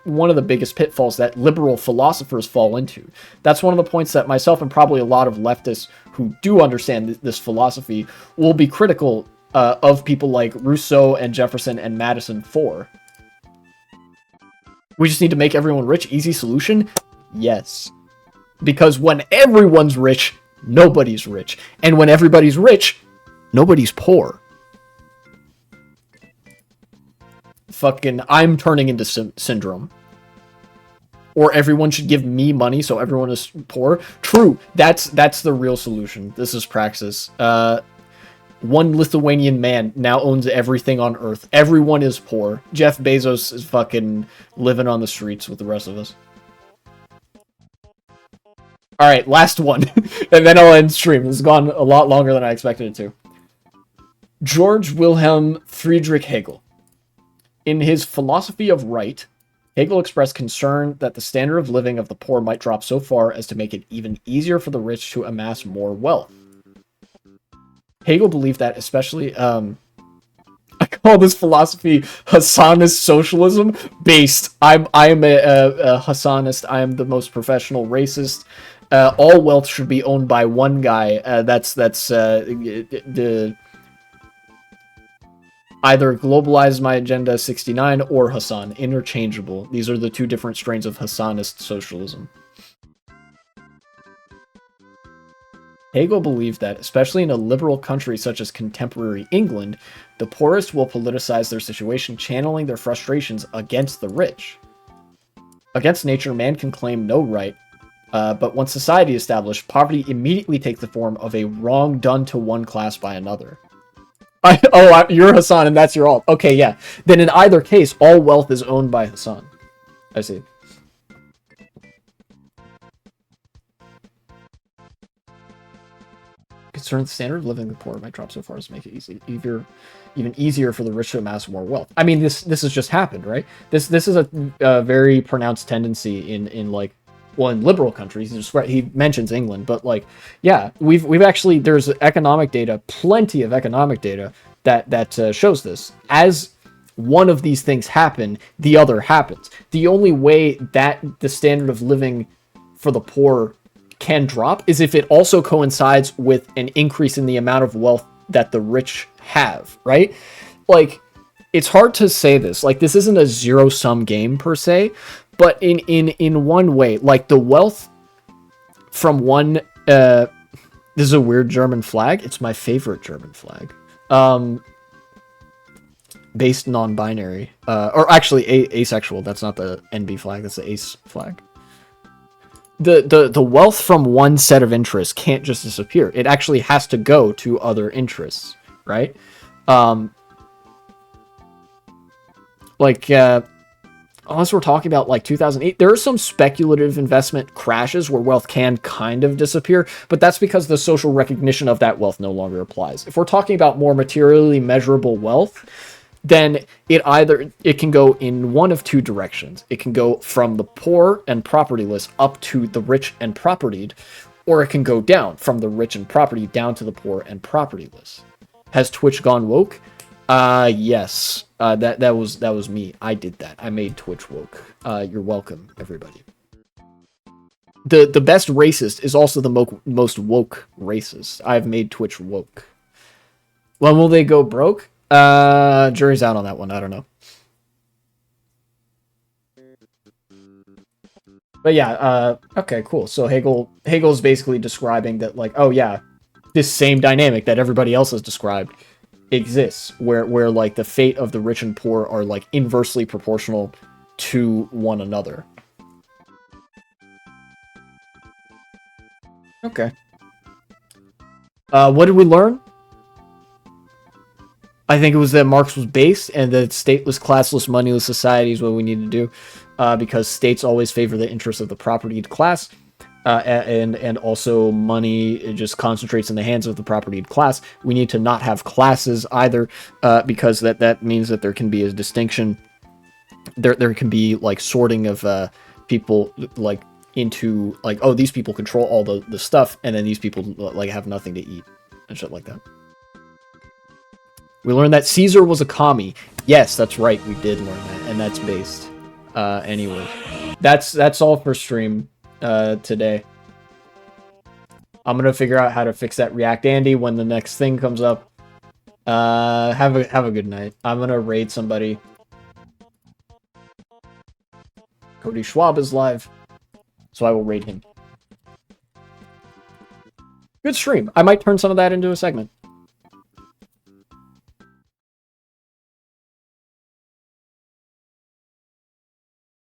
one of the biggest pitfalls that liberal philosophers fall into. That's one of the points that myself and probably a lot of leftists who do understand this philosophy will be critical of people like Rousseau and Jefferson and Madison for. We just need to make everyone rich. Easy solution? Yes. Because when everyone's rich, nobody's rich. And when everybody's rich, nobody's poor. Fucking, I'm turning into syndrome. Or everyone should give me money so everyone is poor. True, that's the real solution. This is praxis. One Lithuanian man now owns everything on Earth. Everyone is poor. Jeff Bezos is fucking living on the streets with the rest of us. Alright, last one. And then I'll end stream. This has gone a lot longer than I expected it to. George Wilhelm Friedrich Hegel. In his Philosophy of Right, Hegel expressed concern that the standard of living of the poor might drop so far as to make it even easier for the rich to amass more wealth. Hegel believed that, especially, I call this philosophy Hassanist socialism. Based, I am a Hassanist. I am the most professional racist. All wealth should be owned by one guy. That's the either Globalize My Agenda 69 or Hassan, interchangeable. These are the two different strains of Hassanist socialism. Hegel believed that, especially in a liberal country such as contemporary England, the poorest will politicize their situation, channeling their frustrations against the rich. Against nature, man can claim no right, but once society is established, poverty immediately takes the form of a wrong done to one class by another. You're Hassan and that's your alt. Okay, yeah. Then in either case, all wealth is owned by Hassan. I see. Concerned the standard of living of the poor might drop so far as to make it even easier for the rich to amass more wealth. I mean, this has just happened, right? This is a very pronounced tendency in like, well, in liberal countries. He mentions England, but like, yeah, we've actually, there's economic data, plenty of economic data that shows this. As one of these things happen, the other happens. The only way that the standard of living for the poor can drop is if it also coincides with an increase in the amount of wealth that the rich have, right? Like, it's hard to say this. Like, this isn't a zero-sum game per se, but in one way, like the wealth from one this is a weird German flag. It's my favorite German flag. Based non-binary. Or actually asexual. That's not the NB flag, that's the ace flag. The wealth from one set of interests can't just disappear. It actually has to go to other interests, right? Unless we're talking about like 2008, there are some speculative investment crashes where wealth can kind of disappear, but that's because the social recognition of that wealth no longer applies. If we're talking about more materially measurable wealth, then it can go in one of two directions. It can go from the poor and propertyless up to the rich and propertied, or it can go down from the rich and property down to the poor and propertyless. Has Twitch gone woke? Yes. That was me. I did that. I made Twitch woke. You're welcome, everybody. The best racist is also the most woke racist. I've made Twitch woke. When will they go broke? Jury's out on that one. I don't know. But yeah, okay, cool. So Hegel's basically describing that, like, oh yeah, this same dynamic that everybody else has described exists, where like the fate of the rich and poor are like inversely proportional to one another. Okay. What did we learn? I think it was that Marx was based, and that stateless, classless, moneyless society is what we need to do, because states always favor the interests of the propertied class, and also money, it just concentrates in the hands of the propertied class. We need to not have classes either, because that means that there can be a distinction. There can be like sorting of people, like into like, oh, these people control all the stuff, and then these people like have nothing to eat and shit like that. We learned that Caesar was a commie. Yes, that's right. We did learn that, and that's based. Anyway, that's all for stream today. I'm gonna figure out how to fix that React Andy when the next thing comes up. Have a good night. I'm gonna raid somebody. Cody Schwab is live, so I will raid him. Good stream. I might turn some of that into a segment.